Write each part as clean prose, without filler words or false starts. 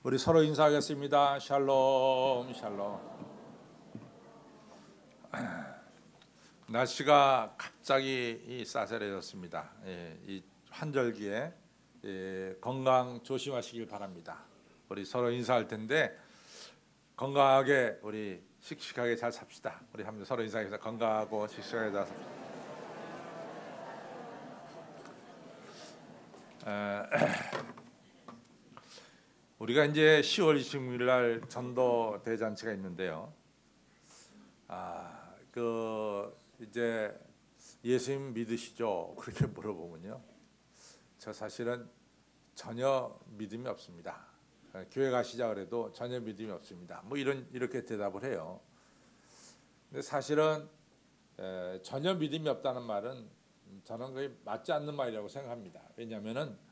우리 서로 인사하겠습니다. 샬롬, 샬롬. 날씨가 갑자기 싸늘해졌습니다. 이 환절기에 건강 조심하시길 바랍니다. 우리 서로 인사할 텐데 건강하게 우리 씩씩하게 잘 삽시다. 우리 한번 서로 인사해서 건강하고 씩씩하게 잘 삽시다. 우리가 이제 10월 26일 날 전도 대잔치가 있는데요. 이제 예수님 믿으시죠? 그렇게 물어보면요. 저 사실은 전혀 믿음이 없습니다. 교회 가시자 그래도 전혀 믿음이 없습니다. 뭐 이렇게 대답을 해요. 근데 사실은 전혀 믿음이 없다는 말은 저는 거의 맞지 않는 말이라고 생각합니다. 왜냐하면은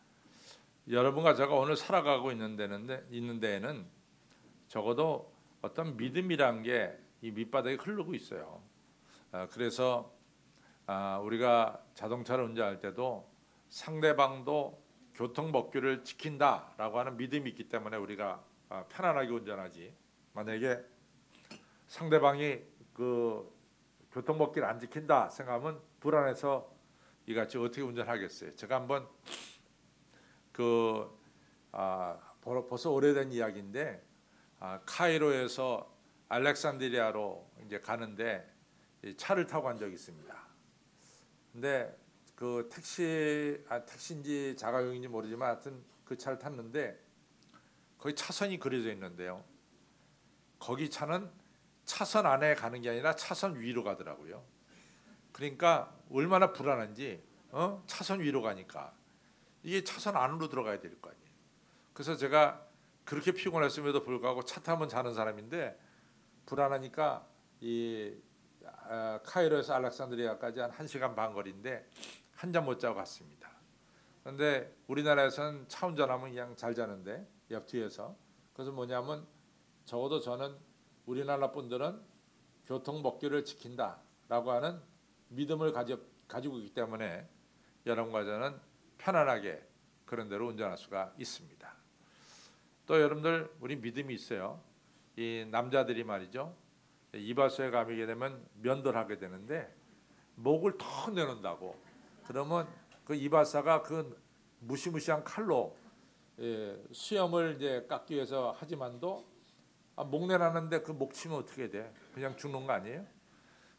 여러분과 제가 오늘 살아가고 있는 데에는 적어도 어떤 믿음이란 게 이 밑바닥에 흐르고 있어요. 그래서 우리가 자동차를 운전할 때도 상대방도 교통법규를 지킨다라고 하는 믿음이 있기 때문에 우리가 편안하게 운전하지. 만약에 상대방이 그 교통법규를 안 지킨다 생각하면 불안해서 이같이 어떻게 운전하겠어요. 제가 한번 벌써 오래된 이야기인데 카이로에서 알렉산드리아로 이제 가는데 차를 타고 간 적이 있습니다. 근데 그 택시인지 자가용인지 모르지만 하여튼 그 차를 탔는데 거기 차선이 그려져 있는데요. 거기 차는 차선 안에 가는 게 아니라 차선 위로 가더라고요. 그러니까 얼마나 불안한지 차선 위로 가니까 이게 차선 안으로 들어가야 될 거 아니에요. 그래서 제가 그렇게 피곤했음에도 불구하고 차 타면 자는 사람인데 불안하니까 이 카이로에서 알렉산드리아까지 한 1시간 반 거리인데 한 잠 못 자고 갔습니다. 그런데 우리나라에서는 차 운전하면 그냥 잘 자는데 옆뒤에서 그래서 뭐냐면 적어도 저는 우리나라 분들은 교통법규를 지킨다라고 하는 믿음을 가지고 있기 때문에 여러분과 저는 편안하게 그런 대로 운전할 수가 있습니다. 또 여러분들 우리 믿음이 있어요. 이 남자들이 말이죠. 이발소에 가게 되면 면도를 하게 되는데 목을 턱 내놓는다고. 그러면 그 이발사가 그 무시무시한 칼로 수염을 이제 깎기 위해서 하지만도 목 내놨는데 그 목 치면 어떻게 돼? 그냥 죽는 거 아니에요?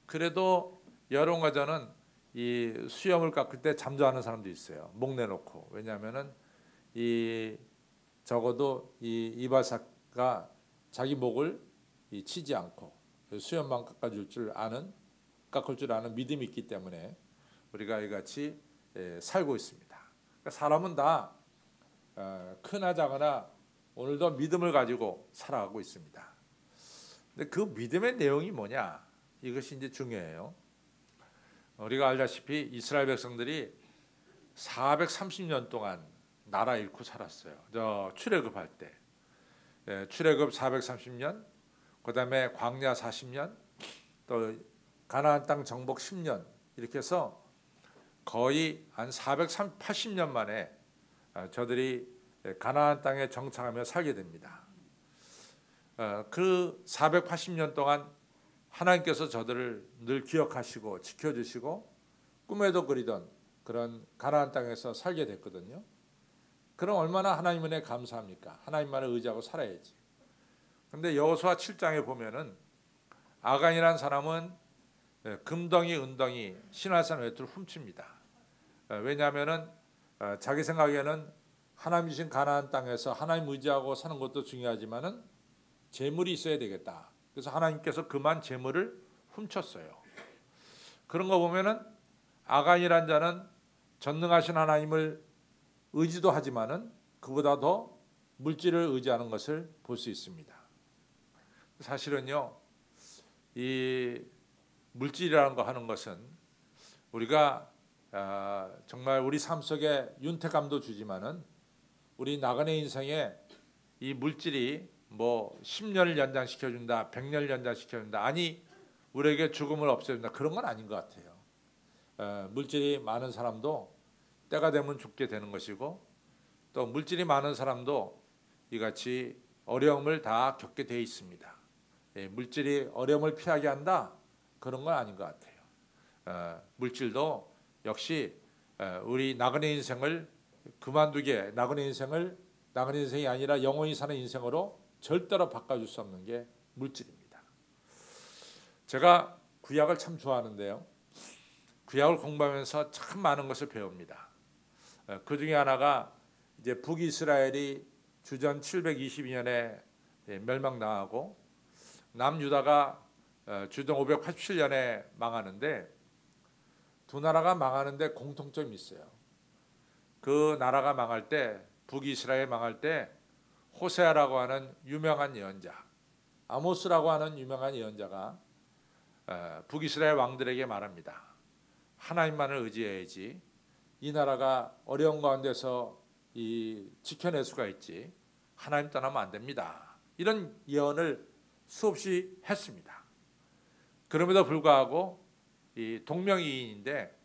그래도 여론과 저는 이 수염을 깎을 때 잠자는 사람도 있어요. 목 내놓고. 왜냐하면은 적어도 이 이발사가 자기 목을 치지 않고 수염만 깎을 줄 아는 믿음이 있기 때문에 우리가 이같이 살고 있습니다. 그러니까 사람은 다 크나 작으나 오늘도 믿음을 가지고 살아가고 있습니다. 근데 그 믿음의 내용이 뭐냐? 이것이 이제 중요해요. 우리가 알다시피 이스라엘 백성들이 430년 동안 나라 잃고 살았어요. 출애굽할 때. 출애굽 430년, 그다음에 광야 40년, 또 가나안 땅 정복 10년 이렇게 해서 거의 한 480년 만에 저들이 가나안 땅에 정착하며 살게 됩니다. 그 480년 동안 하나님께서 저들을 늘 기억하시고 지켜주시고 꿈에도 그리던 그런 가나안 땅에서 살게 됐거든요. 그럼 얼마나 하나님 은혜에 감사합니까? 하나님만을 의지하고 살아야지. 그런데 여호수아 7장에 보면은 아간이라는 사람은 금덩이, 은덩이, 신할산 외투를 훔칩니다. 왜냐하면은 자기 생각에는 하나님 주신 가나안 땅에서 하나님 의지하고 사는 것도 중요하지만은 재물이 있어야 되겠다. 그래서 하나님께서 그만 재물을 훔쳤어요. 그런 거 보면은 아간이라는 자는 전능하신 하나님을 의지도 하지만은 그보다 더 물질을 의지하는 것을 볼 수 있습니다. 사실은요, 이 물질이라는 거 하는 것은 우리가 정말 우리 삶 속에 윤택감도 주지만은 우리 나그네 인생에 이 물질이 뭐 10년을 연장시켜준다, 100년을 연장시켜준다, 아니 우리에게 죽음을 없애준다, 그런 건 아닌 것 같아요. 물질이 많은 사람도 때가 되면 죽게 되는 것이고, 또 물질이 많은 사람도 이같이 어려움을 다 겪게 돼 있습니다. 물질이 어려움을 피하게 한다? 그런 건 아닌 것 같아요. 물질도 역시 우리 나그네 인생을 그만두게, 나그네 인생이 아니라 영원히 사는 인생으로 절대로 바꿔줄 수 없는 게 물질입니다. 제가 구약을 참 좋아하는데요. 구약을 공부하면서 참 많은 것을 배웁니다. 그 중에 하나가 이제 북이스라엘이 주전 722년에 멸망당하고 남유다가 주전 587년에 망하는데, 두 나라가 망하는데 공통점이 있어요. 그 나라가 망할 때, 북이스라엘 망할 때 호세아라고 하는 유명한 예언자, 아모스라고 하는 유명한 예언자가 북이스라엘 왕들에게 말합니다. 하나님만을 의지해야지 이 나라가 어려운 가운데서 지켜낼 수가 있지, 하나님 떠나면 안 됩니다. 이런 예언을 수없이 했습니다. 그럼에도 불구하고 이 동명이인인데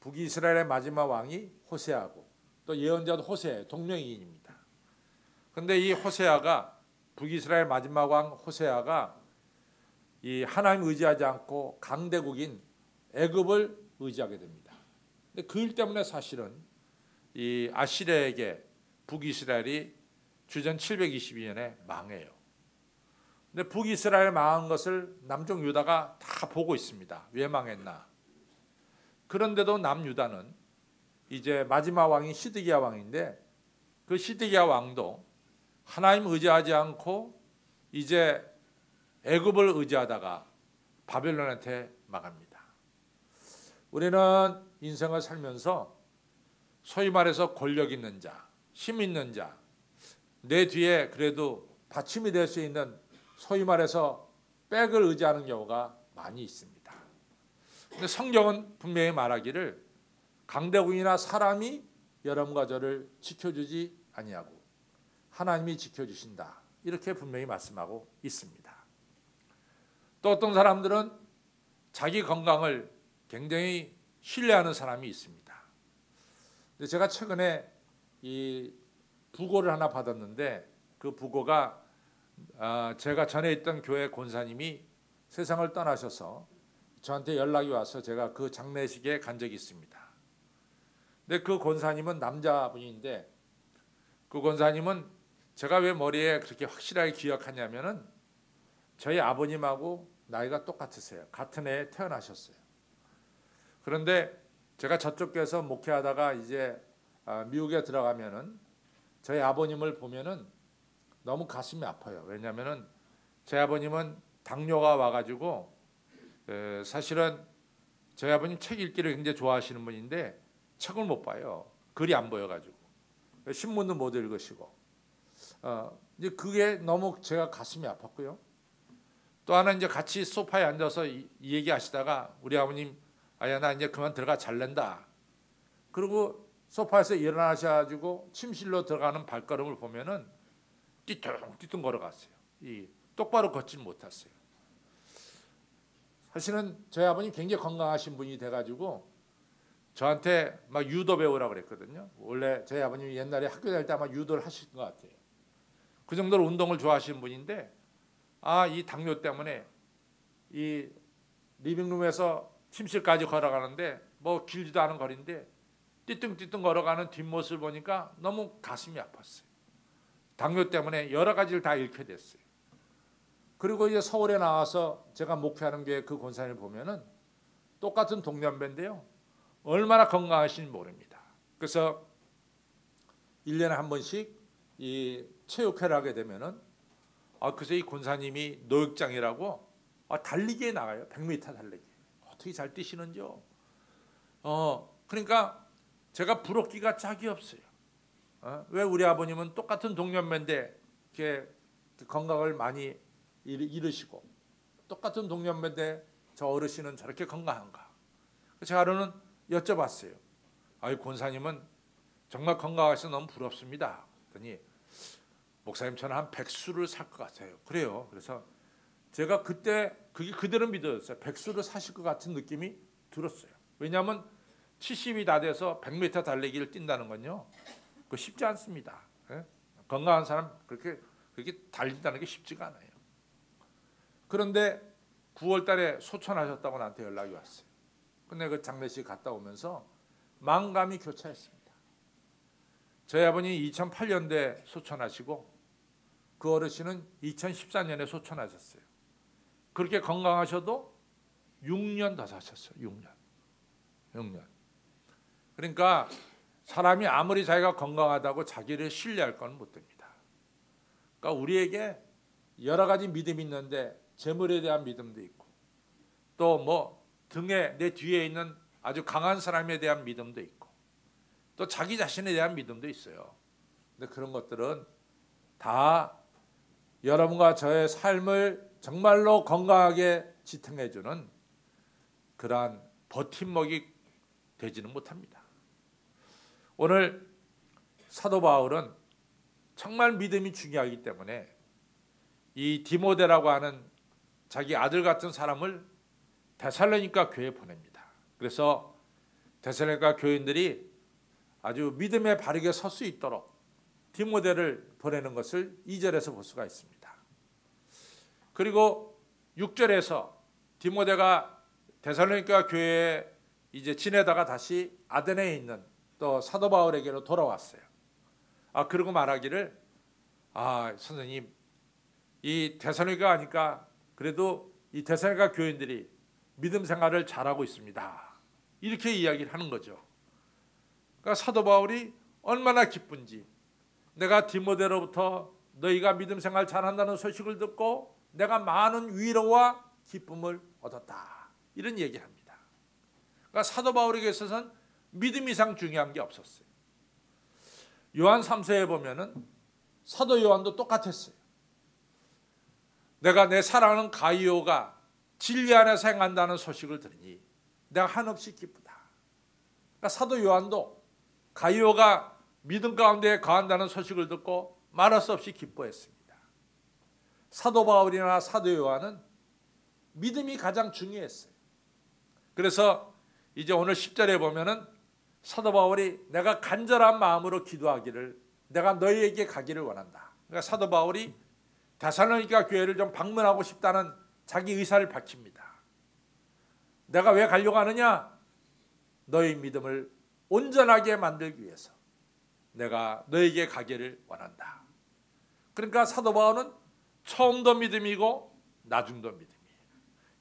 북이스라엘의 마지막 왕이 호세아고 또 예언자도 호세아예요. 동명이인입니다. 그런데 이 호세아가, 북이스라엘 마지막 왕 호세아가 이 하나님 의지하지 않고 강대국인 애굽을 의지하게 됩니다. 근데 그 일 때문에 사실은 이 아시리아에게 북이스라엘이 주전 722년에 망해요. 근데 북이스라엘 망한 것을 남쪽 유다가 다 보고 있습니다. 왜 망했나? 그런데도 남유다는 이제 마지막 왕이 시드기야 왕인데, 그 시드기야 왕도 하나님 의지하지 않고 이제 애굽을 의지하다가 바벨론한테 망합니다. 우리는 인생을 살면서 소위 말해서 권력 있는 자, 힘 있는 자, 내 뒤에 그래도 받침이 될 수 있는 소위 말해서 백을 의지하는 경우가 많이 있습니다. 근데 성경은 분명히 말하기를 강대국이나 사람이 여러분과 저를 지켜주지 아니하고 하나님이 지켜주신다, 이렇게 분명히 말씀하고 있습니다. 또 어떤 사람들은 자기 건강을 굉장히 신뢰하는 사람이 있습니다. 근데 제가 최근에 이 부고를 하나 받았는데, 그 부고가 제가 전에 있던 교회 권사님이 세상을 떠나셔서 저한테 연락이 와서 제가 그 장례식에 간 적이 있습니다. 근데 그 권사님은 남자분인데, 그 권사님은 제가 왜 머리에 그렇게 확실하게 기억하냐면은 저희 아버님하고 나이가 똑같으세요. 같은 해에 태어나셨어요. 그런데 제가 저쪽 교회에서 목회하다가 이제 미국에 들어가면은 저희 아버님을 보면은 너무 가슴이 아파요. 왜냐하면은 제 아버님은 당뇨가 와가지고 사실은 저희 아버님 책 읽기를 굉장히 좋아하시는 분인데 책을 못 봐요. 글이 안 보여가지고 신문도 못 읽으시고 이제 그게 너무 제가 가슴이 아팠고요. 또 하나 이제 같이 소파에 앉아서 이 얘기하시다가 우리 아버님, 아야 나 이제 그만 들어가 잘랜다. 그리고 소파에서 일어나셔가지고 침실로 들어가는 발걸음을 보면은 띠뚱띠뚱 걸어갔어요. 똑바로 걷지 못했어요. 사실은 저희 아버님 굉장히 건강하신 분이 돼가지고 저한테 막 유도 배우라고 그랬거든요. 원래 저희 아버님이 옛날에 학교 다닐 때 아마 유도를 하실 것 같아요. 그 정도로 운동을 좋아하시는 분인데, 이 당뇨 때문에 이 리빙룸에서 침실까지 걸어가는데 뭐 길지도 않은 거리인데 띠뚱띠뚱 걸어가는 뒷모습을 보니까 너무 가슴이 아팠어요. 당뇨 때문에 여러 가지를 다 잃게 됐어요. 그리고 이제 서울에 나와서 제가 목회하는 교회 그 권사님을 보면은 똑같은 동년배인데요, 얼마나 건강하신지 모릅니다. 그래서 1년에 한 번씩 이 체육회를 하게 되면은 그래서 이 권사님이 노역장이라고 달리기에 나가요. 100m 달리기. 어떻게 잘 뛰시는지요? 그러니까 제가 부럽기가 짝이 없어요. 왜 우리 아버님은 똑같은 동년배인데 이렇게 건강을 많이 잃으시고 똑같은 동년배인데 저 어르신은 저렇게 건강한가? 제가 하루는 여쭤봤어요. 이 권사님은 정말 건강하셔서 너무 부럽습니다. 그랬더니 목사님 저는 한 100수를 살 것 같아요. 그래요. 그래서 제가 그때 그게 그대로 믿어졌어요. 100수를 사실 것 같은 느낌이 들었어요. 왜냐하면 70이 다 돼서 100m 달리기를 뛴다는 건요, 그거 쉽지 않습니다. 건강한 사람 그렇게 달린다는 게 쉽지가 않아요. 그런데 9월 달에 소천하셨다고 나한테 연락이 왔어요. 근데 그 장례식 갔다 오면서 만감이 교차했습니다. 저희 아버님이 2008년도에 소천하시고 그 어르신은 2014년에 소천하셨어요. 그렇게 건강하셔도 6년 더 사셨어요. 6년. 그러니까 사람이 아무리 자기가 건강하다고 자기를 신뢰할 건 못 됩니다. 그러니까 우리에게 여러 가지 믿음이 있는데 재물에 대한 믿음도 있고 또 뭐 등에 내 뒤에 있는 아주 강한 사람에 대한 믿음도 있고 또 자기 자신에 대한 믿음도 있어요. 근데 그런 것들은 다 여러분과 저의 삶을 정말로 건강하게 지탱해주는 그러한 버팀목이 되지는 못합니다. 오늘 사도 바울은 정말 믿음이 중요하기 때문에 이 디모데라고 하는 자기 아들 같은 사람을 데살로니가 교회에 보냅니다. 그래서 데살로니가 교인들이 아주 믿음에 바르게 설 수 있도록 디모데를 보내는 것을 2절에서 볼 수가 있습니다. 그리고 6절에서 디모데가 데살로니가 교회에 이제 지내다가 다시 아데네에 있는 또 사도 바울에게로 돌아왔어요. 그리고 말하기를 선생님 이 데살로니가 하니까 그래도 이 데살로니가 교인들이 믿음 생활을 잘하고 있습니다. 이렇게 이야기를 하는 거죠. 그러니까 사도 바울이 얼마나 기쁜지 내가 디모데로부터 너희가 믿음 생활 잘한다는 소식을 듣고 내가 많은 위로와 기쁨을 얻었다. 이런 얘기를 합니다. 그러니까 사도 바울에게 있어서는 믿음 이상 중요한 게 없었어요. 요한 3서에 보면은 사도 요한도 똑같았어요. 내가 내 사랑하는 가이오가 진리 안에서 행한다는 소식을 들으니 내가 한없이 기쁘다. 그러니까 사도 요한도 가이오가 믿음 가운데 거한다는 소식을 듣고 말할 수 없이 기뻐했습니다. 사도 바울이나 사도 요한은 믿음이 가장 중요했어요. 그래서 이제 오늘 10절에 보면은 사도 바울이 내가 간절한 마음으로 기도하기를 내가 너희에게 가기를 원한다. 그러니까 사도 바울이 데살로니가 교회를 좀 방문하고 싶다는 자기 의사를 밝힙니다. 내가 왜 가려고 하느냐? 너희 믿음을 온전하게 만들기 위해서 내가 너에게 가기를 원한다. 그러니까 사도 바울은 처음도 믿음이고 나중도 믿음이에요.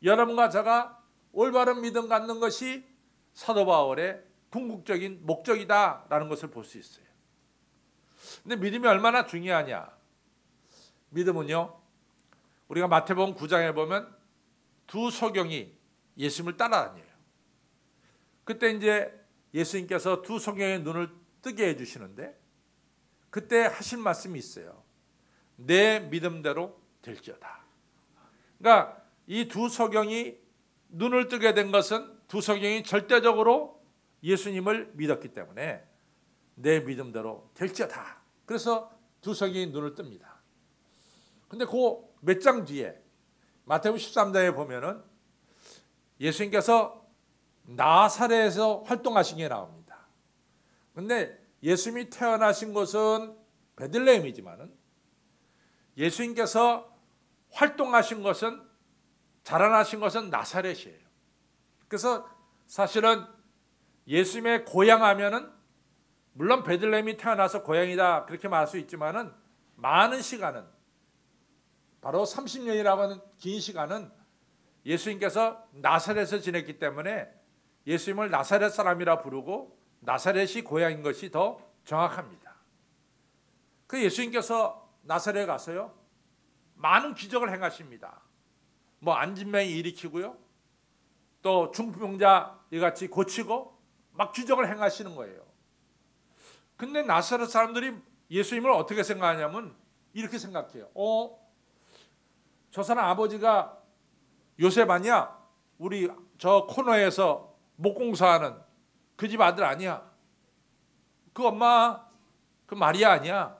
여러분과 제가 올바른 믿음 갖는 것이 사도 바울의 궁극적인 목적이다라는 것을 볼 수 있어요. 근데 믿음이 얼마나 중요하냐? 믿음은요, 우리가 마태복음 9장에 보면 두 소경이 예수님을 따라다녀요. 그때 이제 예수님께서 두 소경의 눈을 뜨게 해주시는데 그때 하실 말씀이 있어요. 내 믿음대로 될지어다. 그러니까 이 두 소경이 눈을 뜨게 된 것은 두 소경이 절대적으로 예수님을 믿었기 때문에 내 믿음대로 될지어다. 그래서 두 소경이 눈을 뜹니다. 근데 그 몇 장 뒤에 마태복음 13장에 보면은 예수님께서 나사렛에서 활동하신 게 나옵니다. 근데 예수님이 태어나신 곳은 베들레헴이지만은 예수님께서 활동하신 것은 자라나신 것은 나사렛이에요. 그래서 사실은 예수님의 고향 하면은 물론 베들레헴이 태어나서 고향이다 그렇게 말할 수 있지만은 많은 시간은 바로 30년이라고 하는 긴 시간은 예수님께서 나사렛에서 지냈기 때문에 예수님을 나사렛 사람이라 부르고 나사렛이 고향인 것이 더 정확합니다. 그 예수님께서 나사렛에 가서요 많은 기적을 행하십니다. 뭐 안진병이 일으키고요, 또 중풍자 이같이 고치고 막 기적을 행하시는 거예요. 근데 나사렛 사람들이 예수님을 어떻게 생각하냐면 이렇게 생각해요. 저 사람 아버지가 요셉 아니야? 우리 저 코너에서 목공사하는 그 집 아들 아니야? 그 엄마 그 마리아 아니야?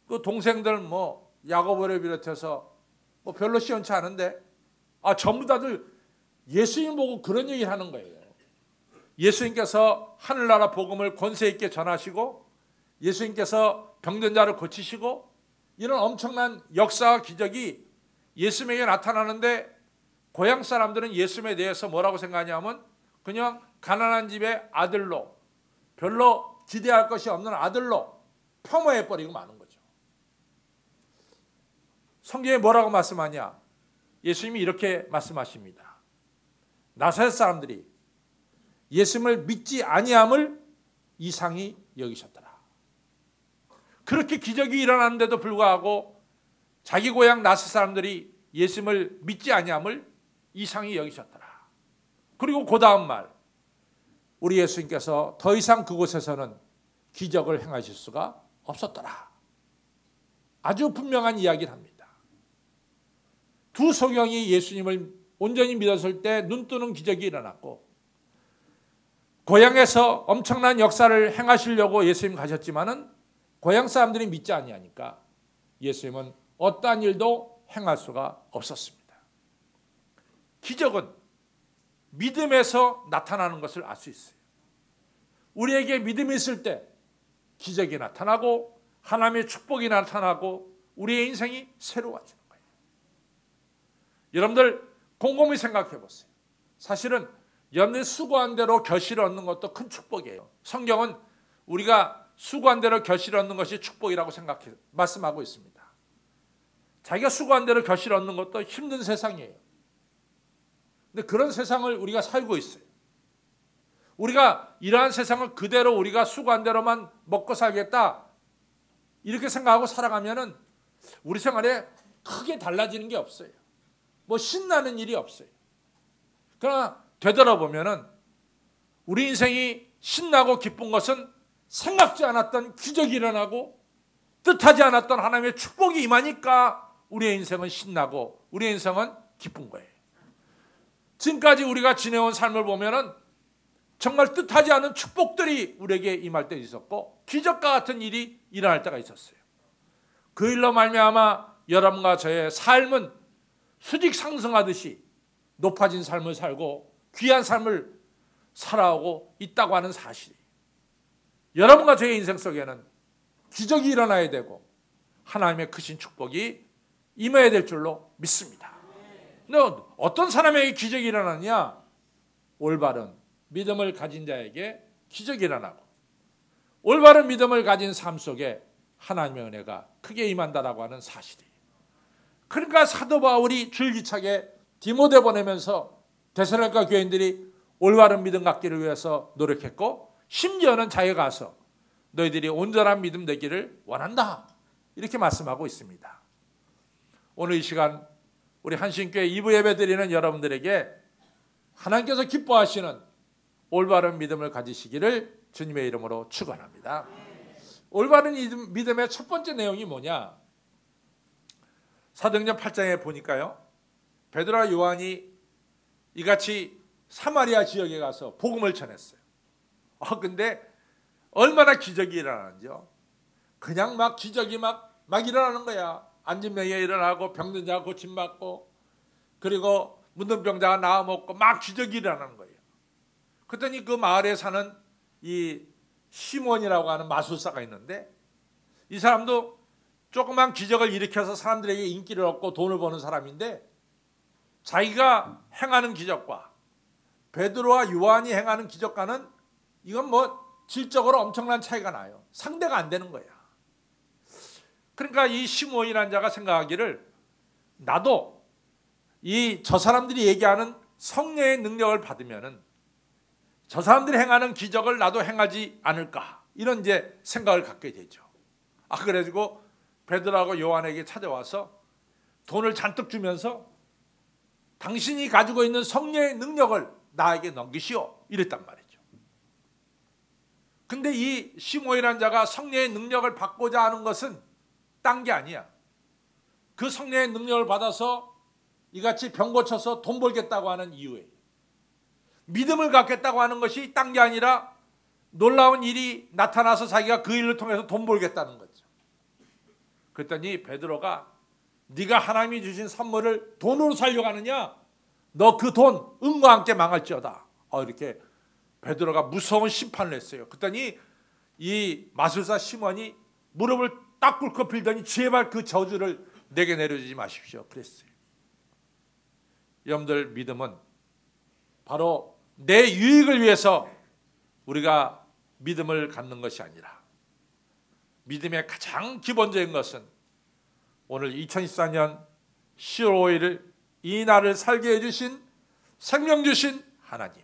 그 동생들 뭐 야고보를 비롯해서 뭐 별로 시원치 않은데 전부 다들 예수님 보고 그런 얘기를 하는 거예요. 예수님께서 하늘나라 복음을 권세 있게 전하시고 예수님께서 병든 자를 고치시고 이런 엄청난 역사와 기적이 예수님에게 나타나는데 고향 사람들은 예수님에 대해서 뭐라고 생각하냐면 그냥 가난한 집의 아들로 별로 기대할 것이 없는 아들로 폄하해버리고 마는 거죠. 성경에 뭐라고 말씀하냐? 예수님이 이렇게 말씀하십니다. 나사렛 사람들이 예수님을 믿지 아니함을 이상히 여기셨더라. 그렇게 기적이 일어났는데도 불구하고 자기 고향 나사렛 사람들이 예수님을 믿지 아니함을 이상히 여기셨더라. 그리고 그 다음 말, 우리 예수님께서 더 이상 그곳에서는 기적을 행하실 수가 없었더라. 아주 분명한 이야기를 합니다. 두 소경이 예수님을 온전히 믿었을 때 눈뜨는 기적이 일어났고 고향에서 엄청난 역사를 행하시려고 예수님 가셨지만은 고향 사람들이 믿지 아니하니까 예수님은 어떠한 일도 행할 수가 없었습니다. 기적은 믿음에서 나타나는 것을 알 수 있어요. 우리에게 믿음이 있을 때 기적이 나타나고 하나님의 축복이 나타나고 우리의 인생이 새로워지는 거예요. 여러분들 곰곰이 생각해 보세요. 사실은 여러분들이 수고한 대로 결실을 얻는 것도 큰 축복이에요. 성경은 우리가 수고한 대로 결실을 얻는 것이 축복이라고 말씀하고 있습니다. 자기가 수고한 대로 결실을 얻는 것도 힘든 세상이에요. 근데 그런 세상을 우리가 살고 있어요. 우리가 이러한 세상을 그대로 우리가 수고한 대로만 먹고 살겠다 이렇게 생각하고 살아가면은 우리 생활에 크게 달라지는 게 없어요. 뭐 신나는 일이 없어요. 그러나 되돌아보면은 우리 인생이 신나고 기쁜 것은 생각지 않았던 기적이 일어나고 뜻하지 않았던 하나님의 축복이 임하니까 우리의 인생은 신나고 우리의 인생은 기쁜 거예요. 지금까지 우리가 지내온 삶을 보면은 정말 뜻하지 않은 축복들이 우리에게 임할 때 있었고 기적과 같은 일이 일어날 때가 있었어요. 그 일로 말미암아 여러분과 저의 삶은 수직 상승하듯이 높아진 삶을 살고 귀한 삶을 살아오고 있다고 하는 사실이 여러분과 저의 인생 속에는 기적이 일어나야 되고 하나님의 크신 축복이 임해야 될 줄로 믿습니다. 근데 어떤 사람에게 기적이 일어나느냐? 올바른 믿음을 가진 자에게 기적이 일어나고 올바른 믿음을 가진 삶 속에 하나님의 은혜가 크게 임한다라고 하는 사실이에요. 그러니까 사도 바울이 줄기차게 디모데 보내면서 데살로니가 교인들이 올바른 믿음 갖기를 위해서 노력했고 심지어는 자기가 가서 너희들이 온전한 믿음 되기를 원한다 이렇게 말씀하고 있습니다. 오늘 이 시간 우리 한신교회 2부 예배 드리는 여러분들에게 하나님께서 기뻐하시는 올바른 믿음을 가지시기를 주님의 이름으로 축원합니다. 올바른 믿음의 첫 번째 내용이 뭐냐? 사도행전 8장에 보니까요. 베드로와 요한이 이같이 사마리아 지역에 가서 복음을 전했어요. 근데 얼마나 기적이 일어나는지요. 그냥 막 기적이 막 일어나는 거야. 앉은 명예 일어나고 병든 자가 고침받고 그리고 문둥 병자가 나와 먹고 막 기적이 일어나는 거예요. 그랬더니 그 마을에 사는 이 시몬이라고 하는 마술사가 있는데 이 사람도 조그만 기적을 일으켜서 사람들에게 인기를 얻고 돈을 버는 사람인데 자기가 행하는 기적과 베드로와 요한이 행하는 기적과는 이건 뭐 질적으로 엄청난 차이가 나요. 상대가 안 되는 거야. 그러니까 이 시몬이라는 자가 생각하기를 나도 저 사람들이 얘기하는 성령의 능력을 받으면은 저 사람들이 행하는 기적을 나도 행하지 않을까 이런 이제 생각을 갖게 되죠. 그래가지고 베드로하고 요한에게 찾아와서 돈을 잔뜩 주면서 당신이 가지고 있는 성령의 능력을 나에게 넘기시오 이랬단 말이죠. 근데 이 시몬이라는 자가 성령의 능력을 받고자 하는 것은 딴 게 아니야. 그 성령의 능력을 받아서 이같이 병 고쳐서 돈 벌겠다고 하는 이유에 믿음을 갖겠다고 하는 것이 딴 게 아니라 놀라운 일이 나타나서 자기가 그 일을 통해서 돈 벌겠다는 거죠. 그랬더니 베드로가 네가 하나님이 주신 선물을 돈으로 살려고 하느냐? 너 그 돈 은과 함께 망할지어다. 이렇게 베드로가 무서운 심판을 했어요. 그랬더니 이 마술사 시몬이 무릎을 딱 꿇고 빌더니 제발 그 저주를 내게 내려주지 마십시오 그랬어요. 여러분들, 믿음은 바로 내 유익을 위해서 우리가 믿음을 갖는 것이 아니라, 믿음의 가장 기본적인 것은 오늘 2024년 10월 5일 이 날을 살게 해주신, 생명 주신 하나님,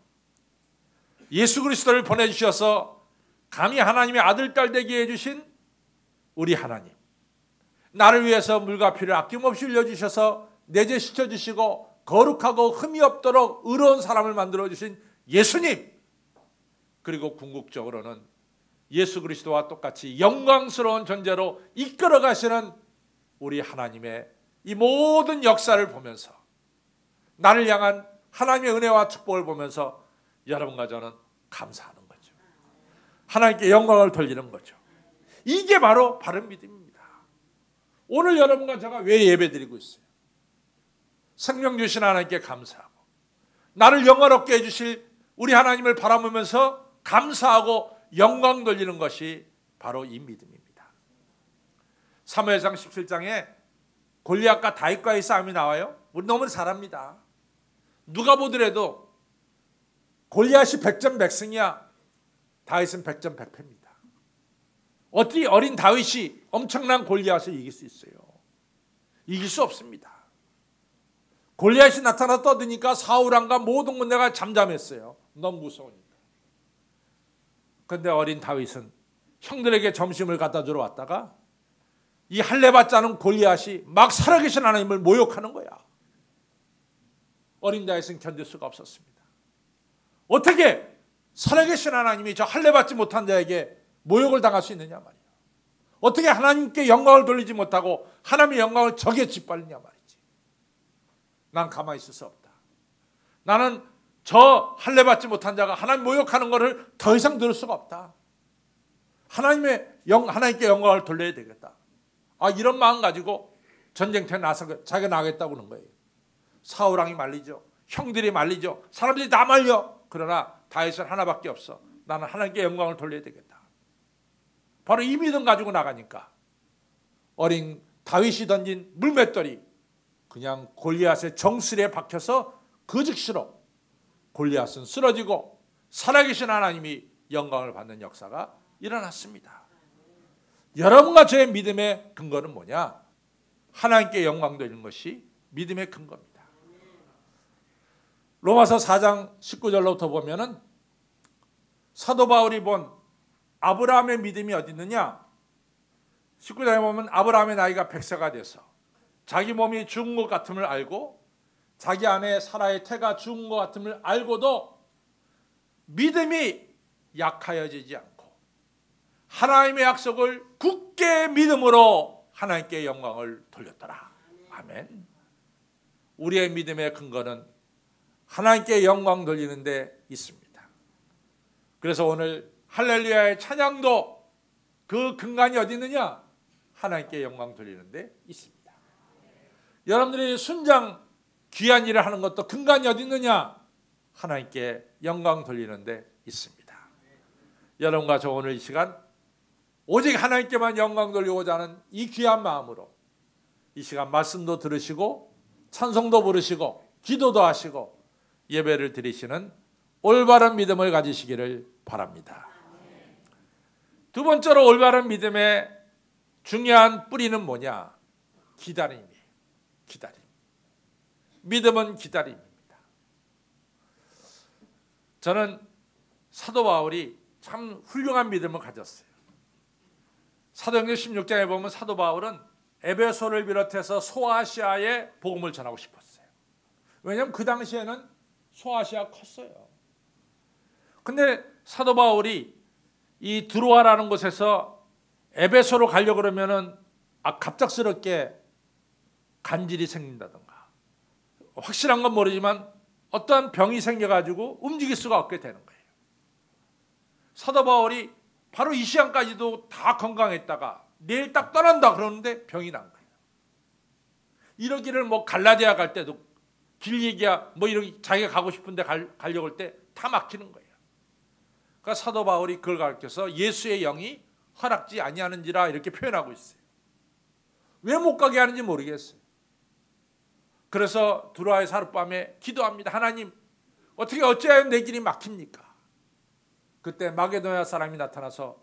예수 그리스도를 보내주셔서 감히 하나님의 아들, 딸 되게 해주신 우리 하나님, 나를 위해서 물과 피를 아낌없이 흘려주셔서 내죄 씻어주시고 거룩하고 흠이 없도록 의로운 사람을 만들어주신 예수님, 그리고 궁극적으로는 예수 그리스도와 똑같이 영광스러운 존재로 이끌어 가시는 우리 하나님의 이 모든 역사를 보면서, 나를 향한 하나님의 은혜와 축복을 보면서 여러분과 저는 감사하는 거죠. 하나님께 영광을 돌리는 거죠. 이게 바로 바른 믿음입니다. 오늘 여러분과 제가 왜 예배드리고 있어요? 생명 주신 하나님께 감사하고, 나를 영화롭게 해주실 우리 하나님을 바라보면서 감사하고 영광 돌리는 것이 바로 이 믿음입니다. 사무엘상 17장에 골리앗과 다윗과의 싸움이 나와요. 우리 너무 잘 압니다. 누가 보더라도 골리앗이 100전 100승이야, 다윗은 100전 100패입니다. 어떻게 어린 다윗이 엄청난 골리앗을 이길 수 있어요? 이길 수 없습니다. 골리앗이 나타나 떠드니까 사울 왕과 모든 군대가 잠잠했어요. 너무 무서우니까. 그런데 어린 다윗은 형들에게 점심을 갖다 주러 왔다가 이 할례받지 않은 골리앗이 막 살아계신 하나님을 모욕하는 거야. 어린 다윗은 견딜 수가 없었습니다. 어떻게 살아계신 하나님이 저 할례받지 못한 자에게 모욕을 당할 수 있느냐 말이야. 어떻게 하나님께 영광을 돌리지 못하고 하나님의 영광을 적에 짓밟느냐 말이지. 난 가만히 있을 수 없다. 나는 저 할례받지 못한 자가 하나님 모욕하는 것을 더 이상 들을 수가 없다. 하나님께 영광을 돌려야 되겠다. 이런 마음 가지고 전쟁터에 나서 자기가 나가겠다고 하는 거예요. 사울왕이 말리죠. 형들이 말리죠. 사람들이 다 말려. 그러나 다윗은 하나밖에 없어. 나는 하나님께 영광을 돌려야 되겠다. 바로 이 믿음 가지고 나가니까 어린 다윗이 던진 물맷돌이 그냥 골리앗의 정수리에 박혀서 그 즉시로 골리앗은 쓰러지고 살아계신 하나님이 영광을 받는 역사가 일어났습니다. 여러분과 저의 믿음의 근거는 뭐냐? 하나님께 영광 돌리는 것이 믿음의 근거입니다. 로마서 4장 19절로부터 보면은 사도 바울이 본 아브라함의 믿음이 어디 있느냐? 19절에 보면 아브라함의 나이가 100세가 돼서 자기 몸이 죽은 것 같음을 알고 자기 아내 사라의 태가 죽은 것 같음을 알고도 믿음이 약하여지지 않고 하나님의 약속을 굳게 믿음으로 하나님께 영광을 돌렸더라. 아멘. 우리의 믿음의 근거는 하나님께 영광 돌리는 데 있습니다. 그래서 오늘 할렐루야의 찬양도 그 근간이 어디 있느냐? 하나님께 영광 돌리는 데 있습니다. 여러분들이 순장 귀한 일을 하는 것도 근간이 어디 있느냐? 하나님께 영광 돌리는 데 있습니다. 여러분과 저 오늘 이 시간 오직 하나님께만 영광 돌리고자 하는 이 귀한 마음으로 이 시간 말씀도 들으시고 찬송도 부르시고 기도도 하시고 예배를 드리시는 올바른 믿음을 가지시기를 바랍니다. 두 번째로 올바른 믿음의 중요한 뿌리는 뭐냐? 기다림이에요. 기다림. 믿음은 기다림입니다. 저는 사도 바울이 참 훌륭한 믿음을 가졌어요. 사도행전 16장에 보면 사도 바울은 에베소를 비롯해서 소아시아에 복음을 전하고 싶었어요. 왜냐하면 그 당시에는 소아시아 컸어요. 근데 사도 바울이 이 드로아라는 곳에서 에베소로 가려고 그러면은 갑작스럽게 간질이 생긴다던가 확실한 건 모르지만 어떠한 병이 생겨가지고 움직일 수가 없게 되는 거예요. 사도 바울이 바로 이 시간까지도 다 건강했다가 내일 딱 떠난다 그러는데 병이 난 거예요. 이러기를 뭐 갈라디아 갈 때도 길리기야 뭐 이런 자기가 가고 싶은데 가려고 할 때 다 막히는 거예요. 그러니까 사도 바울이 그걸 가르쳐서 예수의 영이 허락지 아니하는지라 이렇게 표현하고 있어요. 왜 못 가게 하는지 모르겠어요. 그래서 두로아에서 하룻밤에 기도합니다. 하나님, 어떻게 어찌하여 내 길이 막힙니까? 그때 마게도냐 사람이 나타나서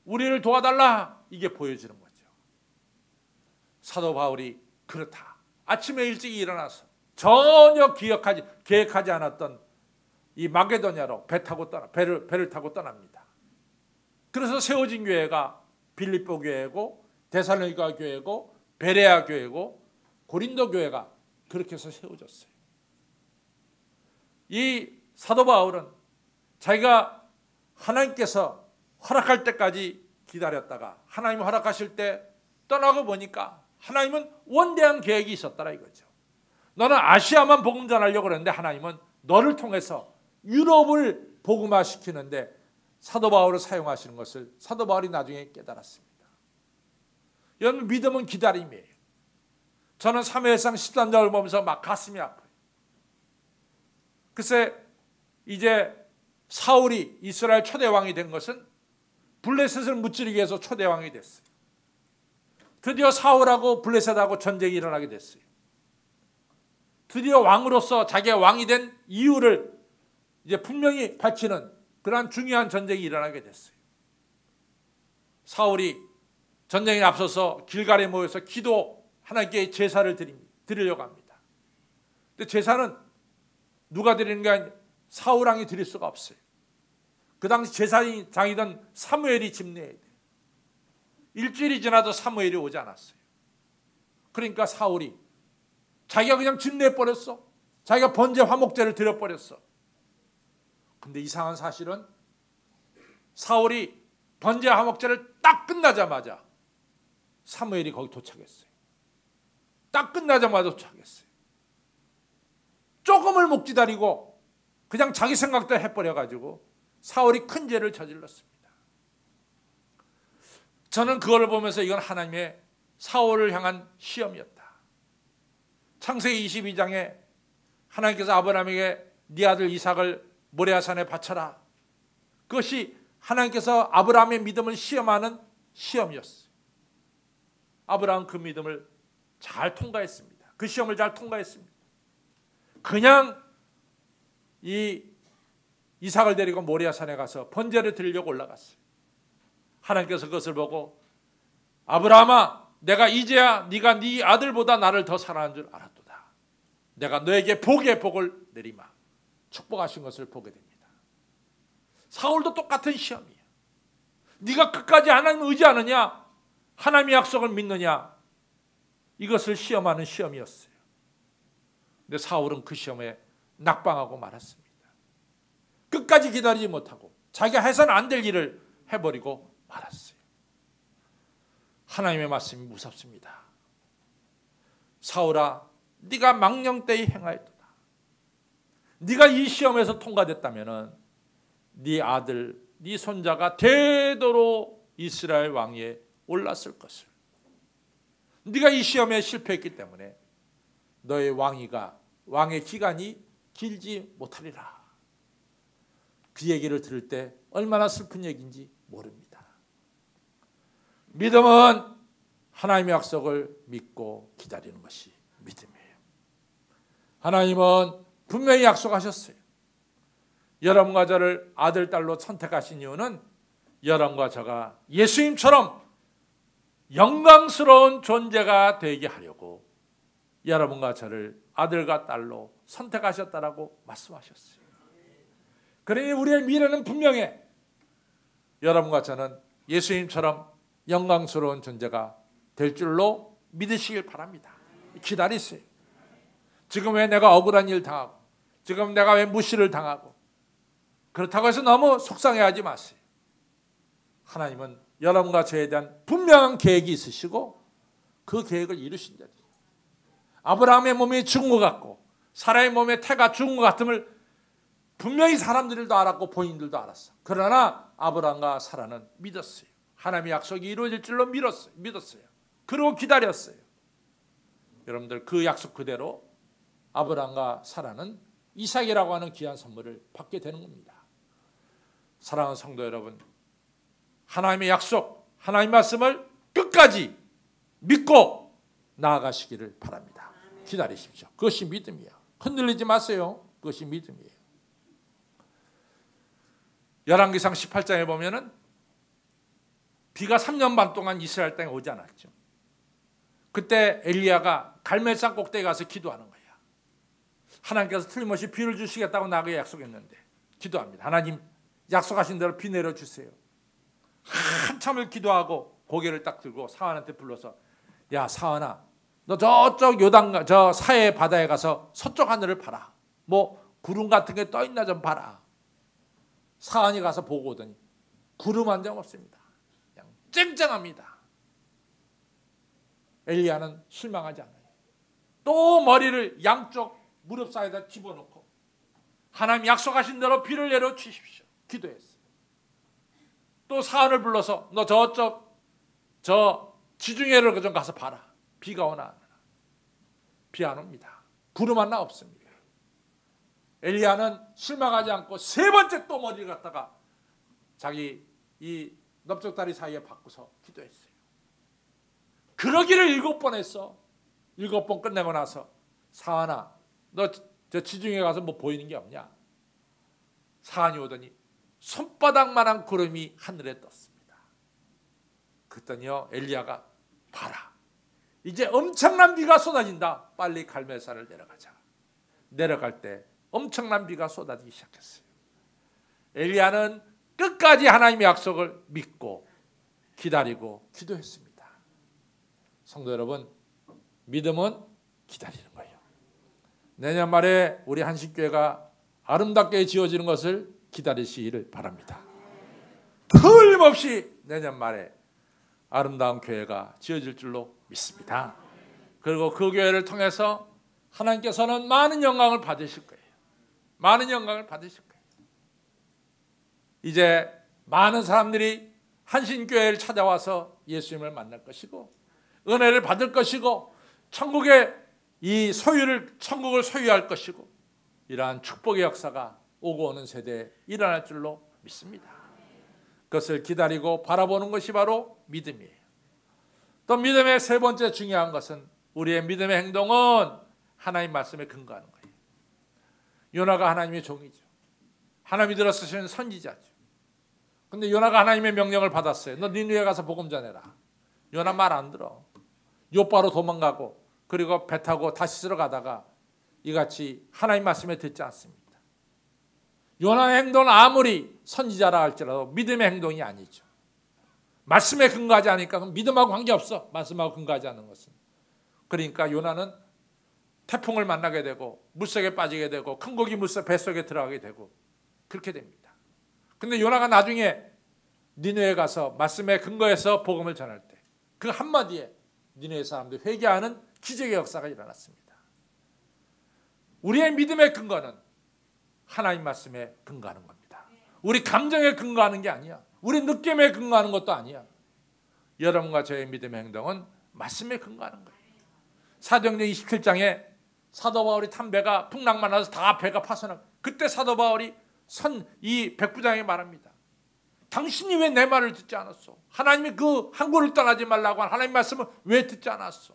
우리를 도와달라, 이게 보여지는 거죠. 사도 바울이 그렇다. 아침에 일찍 일어나서 전혀 계획하지 않았던 이 마게도냐로 배를 타고 떠납니다. 그래서 세워진 교회가 빌립보 교회고 데살로니가 교회고 베레아 교회고 고린도 교회가 그렇게 해서 세워졌어요. 이 사도 바울은 자기가 하나님께서 허락할 때까지 기다렸다가 하나님 허락하실 때 떠나고 보니까 하나님은 원대한 계획이 있었더라 이거죠. 너는 아시아만 복음 전하려고 그러는데 하나님은 너를 통해서 유럽을 복음화시키는데 사도 바울을 사용하시는 것을 사도 바울이 나중에 깨달았습니다. 여러분, 믿음은 기다림이에요. 저는 사무엘상 13장을 보면서 막 가슴이 아파요. 글쎄, 이제 사울이 이스라엘 초대왕이 된 것은 블레셋을 무찌르기 위해서 초대왕이 됐어요. 드디어 사울하고 블레셋하고 전쟁이 일어나게 됐어요. 드디어 왕으로서 자기가 왕이 된 이유를 이제 분명히 밝히는 그러한 중요한 전쟁이 일어나게 됐어요. 사울이 전쟁에 앞서서 길갈에 모여서 하나님께 제사를 드리려고 합니다. 근데 제사는 누가 드리는 게 아니라 사울 왕이 드릴 수가 없어요. 그 당시 제사장이던 사무엘이 집례해야 돼요. 일주일이 지나도 사무엘이 오지 않았어요. 그러니까 사울이 자기가 그냥 집례해버렸어. 자기가 번제 화목제를 드려버렸어. 근데 이상한 사실은 사울이 번제 화목제를 딱 끝나자마자 사무엘이 거기 도착했어요. 딱 끝나자마자 도착했어요. 조금을 못 기다리고 그냥 자기 생각대로 해버려가지고 사울이 큰 죄를 저질렀습니다. 저는 그걸 보면서 이건 하나님의 사울을 향한 시험이었다. 창세기 22장에 하나님께서 아브라함에게 네 아들 이삭을 모레아산에 바쳐라. 그것이 하나님께서 아브라함의 믿음을 시험하는 시험이었어요. 아브라함은 그 믿음을 잘 통과했습니다. 그 시험을 잘 통과했습니다. 그냥 이 이삭을 데리고 모리아산에 가서 번제를 드리려고 올라갔어요. 하나님께서 그것을 보고 아브라함아, 내가 이제야 네가 네 아들보다 나를 더 사랑하는 줄 알았도다. 내가 너에게 복의 복을 내리마. 축복하신 것을 보게 됩니다. 사울도 똑같은 시험이에요. 네가 끝까지 하나님을 의지하느냐, 하나님의 약속을 믿느냐, 이것을 시험하는 시험이었어요. 근데 사울은 그 시험에 낙방하고 말았습니다. 끝까지 기다리지 못하고 자기가 해서는 안 될 일을 해버리고 말았어요. 하나님의 말씀이 무섭습니다. 사울아, 네가 망령되이 행하였도다. 네가 이 시험에서 통과됐다면 네 아들, 네 손자가 되도록 이스라엘 왕위에 올랐을 것을. 네가 이 시험에 실패했기 때문에 너의 왕의 기간이 길지 못하리라. 그 얘기를 들을 때 얼마나 슬픈 얘기인지 모릅니다. 믿음은 하나님의 약속을 믿고 기다리는 것이 믿음이에요. 하나님은 분명히 약속하셨어요. 여러분과 저를 아들, 딸로 선택하신 이유는 여러분과 저가 예수님처럼 영광스러운 존재가 되게 하려고 여러분과 저를 아들과 딸로 선택하셨다라고 말씀하셨어요. 그러니 우리의 미래는 분명해. 여러분과 저는 예수님처럼 영광스러운 존재가 될 줄로 믿으시길 바랍니다. 기다리세요. 지금 왜 내가 억울한 일 당하고, 지금 내가 왜 무시를 당하고, 그렇다고 해서 너무 속상해하지 마세요. 하나님은 여러분과 저에 대한 분명한 계획이 있으시고 그 계획을 이루신다. 아브라함의 몸이 죽은 것 같고 사라의 몸에 태가 죽은 것 같음을 분명히 사람들도 알았고 본인들도 알았어. 그러나 아브라함과 사라는 믿었어요. 하나님의 약속이 이루어질 줄로 믿었어요. 그리고 기다렸어요. 여러분들, 그 약속 그대로 아브라함과 사라는 이삭이라고 하는 귀한 선물을 받게 되는 겁니다. 사랑하는 성도 여러분, 하나님의 약속, 하나님 말씀을 끝까지 믿고 나아가시기를 바랍니다. 기다리십시오. 그것이 믿음이에요. 흔들리지 마세요. 그것이 믿음이에요. 열왕기상 18장에 보면은 비가 3년 반 동안 이스라엘 땅에 오지 않았죠. 그때 엘리야가 갈멜산 꼭대기에 가서 기도하는 거예요. 하나님께서 틀림없이 비를 주시겠다고 나에게 약속했는데 기도합니다. 하나님 약속하신 대로 비 내려주세요. 한참을 기도하고 고개를 딱 들고 사환한테 불러서, 야 사환아, 너 저쪽 요단 저 사해 바다에 가서 서쪽 하늘을 봐라. 뭐 구름 같은 게 떠 있나 좀 봐라. 사환이 가서 보고 오더니 구름 한 점 없습니다. 그냥 쨍쨍합니다. 엘리야는 실망하지 않아요. 또 머리를 양쪽 무릎 사이에다 집어넣고 하나님 약속하신 대로 비를 내려 주십시오. 기도했어요. 또 사환을 불러서 너 저쪽 저 지중해를 좀 가서 봐라. 비가 오나 안 오나. 비 안 옵니다. 구름 하나 없습니다. 엘리야는 실망하지 않고 세 번째 또 머리를 갖다가 자기 이 넓적다리 사이에 바꾸서 기도했어요. 그러기를 7번 했어. 7번 끝내고 나서 사환아, 너 저 지중해 가서 뭐 보이는 게 없냐? 사환이 오더니 손바닥만한 구름이 하늘에 떴습니다. 그랬더니요 엘리야가 봐라. 이제 엄청난 비가 쏟아진다. 빨리 갈멜산을 내려가자. 내려갈 때 엄청난 비가 쏟아지기 시작했어요. 엘리야는 끝까지 하나님의 약속을 믿고 기다리고 기도했습니다. 성도 여러분, 믿음은 기다리는 거예요. 내년 말에 우리 한식교회가 아름답게 지어지는 것을 기다리시기를 바랍니다. 틀림없이 내년 말에 아름다운 교회가 지어질 줄로 믿습니다. 그리고 그 교회를 통해서 하나님께서는 많은 영광을 받으실 거예요. 많은 영광을 받으실 거예요. 이제 많은 사람들이 한신교회를 찾아와서 예수님을 만날 것이고 은혜를 받을 것이고 천국의 이 천국을 소유할 것이고 이러한 축복의 역사가 오고 오는 세대에 일어날 줄로 믿습니다. 그것을 기다리고 바라보는 것이 바로 믿음이에요. 또 믿음의 세 번째 중요한 것은 우리의 믿음의 행동은 하나님 말씀에 근거하는 거예요. 요나가 하나님의 종이죠. 하나님이 들어 쓰시는 선지자죠. 근데 요나가 하나님의 명령을 받았어요. 너 니느웨 가서 복음 전해라. 요나 말 안 들어. 요바로 도망가고 그리고 배 타고 다시 들어가다가 이같이 하나님 말씀에 듣지 않습니다. 요나의 행동은 아무리 선지자라 할지라도 믿음의 행동이 아니죠. 말씀에 근거하지 않으니까 믿음하고 관계없어. 말씀하고 근거하지 않는 것은. 그러니까 요나는 태풍을 만나게 되고 물속에 빠지게 되고 큰 고기 뱃속에 들어가게 되고 그렇게 됩니다. 근데 요나가 나중에 니느웨에 가서 말씀에 근거해서 복음을 전할 때 그 한마디에 니느웨 사람들이 회개하는 기적의 역사가 일어났습니다. 우리의 믿음의 근거는 하나님 말씀에 근거하는 겁니다. 우리 감정에 근거하는 게 아니야. 우리 느낌에 근거하는 것도 아니야. 여러분과 저의 믿음의 행동은 말씀에 근거하는 거예요. 사도행전 27장에 사도 바울이 탄 배가 풍랑만 나서 다 배가 파손하고 그때 사도 바울이 이 백부장에게 말합니다. 당신이 왜 내 말을 듣지 않았어? 하나님이 그 항구를 떠나지 말라고 한 하나님 말씀을 왜 듣지 않았어?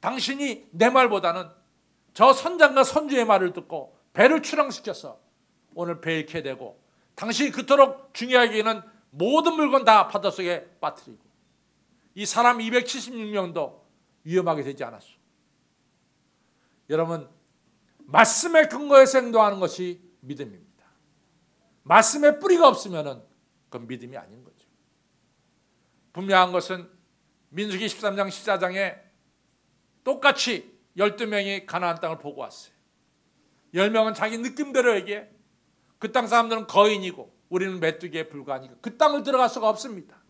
당신이 내 말보다는 저 선장과 선주의 말을 듣고 배를 출항시켜서 오늘 배 잃게 되고 당신이 그토록 중요하게 여기는 모든 물건 다 바닷속에 빠뜨리고 이 사람 276명도 위험하게 되지 않았어. 여러분, 말씀에 근거해서 행동하는 것이 믿음입니다. 말씀에 뿌리가 없으면 그건 믿음이 아닌 거죠. 분명한 것은 민수기 13장 14장에 똑같이 12명이 가나안 땅을 보고 왔어요. 10명은 자기 느낌대로 얘기해. 그 땅 사람들은 거인이고 우리는 메뚜기에 불과하니까 그 땅을 들어갈 수가 없습니다.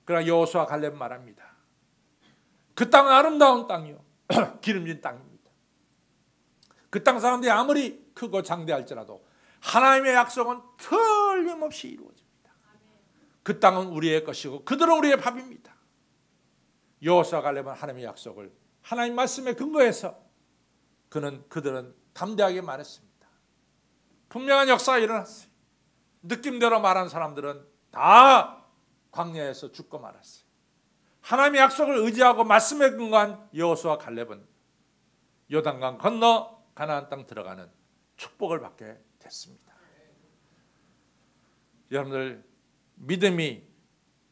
그러나 여호수아 갈렙 말합니다. 그 땅은 아름다운 땅이요. 기름진 땅입니다. 그 땅 사람들이 아무리 크고 장대할지라도 하나님의 약속은 틀림없이 이루어집니다. 그 땅은 우리의 것이고 그들은 우리의 밥입니다. 여호수아 갈렙은 하나님의 약속을 하나님 말씀에 근거해서 그들은 담대하게 말했습니다. 분명한 역사가 일어났어요. 느낌대로 말한 사람들은 다 광야에서 죽고 말았어요. 하나님의 약속을 의지하고 말씀에 근거한 여호수아 갈렙은 요단강 건너 가나안 땅 들어가는 축복을 받게 됐습니다. 여러분들, 믿음이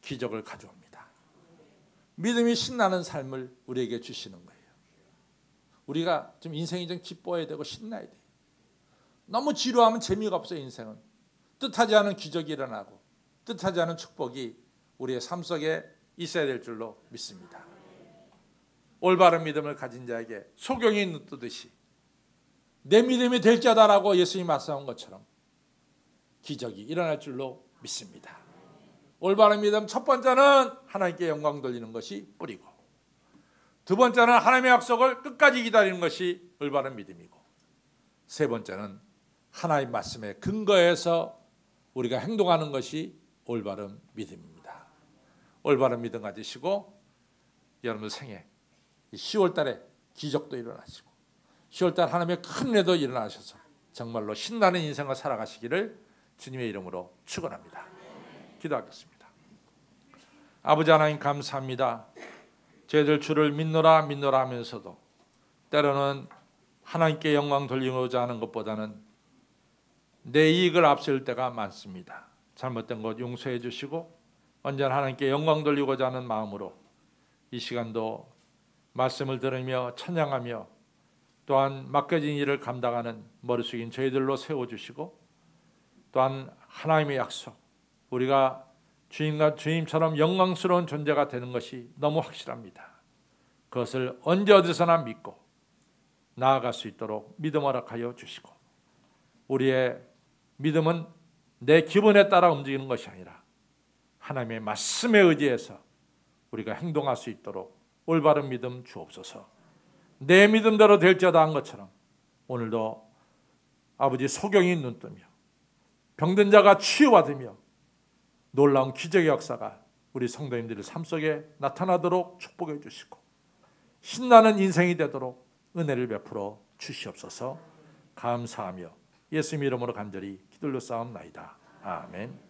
기적을 가져옵니다. 믿음이 신나는 삶을 우리에게 주시는 거예요. 우리가 좀 인생이 좀 기뻐야 되고 신나야 돼요. 너무 지루하면 재미가 없어요. 인생은 뜻하지 않은 기적이 일어나고 뜻하지 않은 축복이 우리의 삶 속에 있어야 될 줄로 믿습니다. 올바른 믿음을 가진 자에게 소경이 눈뜨듯이 내 믿음이 될 자다라고 예수님이 말씀한 것처럼 기적이 일어날 줄로 믿습니다. 올바른 믿음, 첫 번째는 하나님께 영광 돌리는 것이 뿌리고, 두 번째는 하나님의 약속을 끝까지 기다리는 것이 올바른 믿음이고, 세 번째는 하나님 말씀에 근거해서 우리가 행동하는 것이 올바른 믿음입니다. 올바른 믿음 가지시고 여러분 생에 10월 달에 기적도 일어나시고 10월 달 하나님의 큰 은혜도 일어나셔서 정말로 신나는 인생을 살아가시기를 주님의 이름으로 축원합니다. 기도하겠습니다. 아버지 하나님, 감사합니다. 저희들 주를 믿노라 믿노라 하면서도 때로는 하나님께 영광 돌리고자 하는 것보다는 내 이익을 앞세울 때가 많습니다. 잘못된 것 용서해 주시고 언제나 하나님께 영광 돌리고자 하는 마음으로 이 시간도 말씀을 들으며 찬양하며 또한 맡겨진 일을 감당하는 머리 숙인 저희들로 세워주시고, 또한 하나님의 약속, 우리가 주님과 주님처럼 영광스러운 존재가 되는 것이 너무 확실합니다. 그것을 언제 어디서나 믿고 나아갈 수 있도록 믿음 허락하여 주시고, 우리의 믿음은 내 기분에 따라 움직이는 것이 아니라 하나님의 말씀에 의지해서 우리가 행동할 수 있도록 올바른 믿음 주옵소서. 내 믿음대로 될지어다 한 것처럼 오늘도 아버지 소경이 눈뜨며 병든 자가 치유받으며 놀라운 기적의 역사가 우리 성도님들의 삶 속에 나타나도록 축복해 주시고 신나는 인생이 되도록 은혜를 베풀어 주시옵소서. 감사하며 예수님 이름으로 간절히 기도로 싸움나이다. 아멘.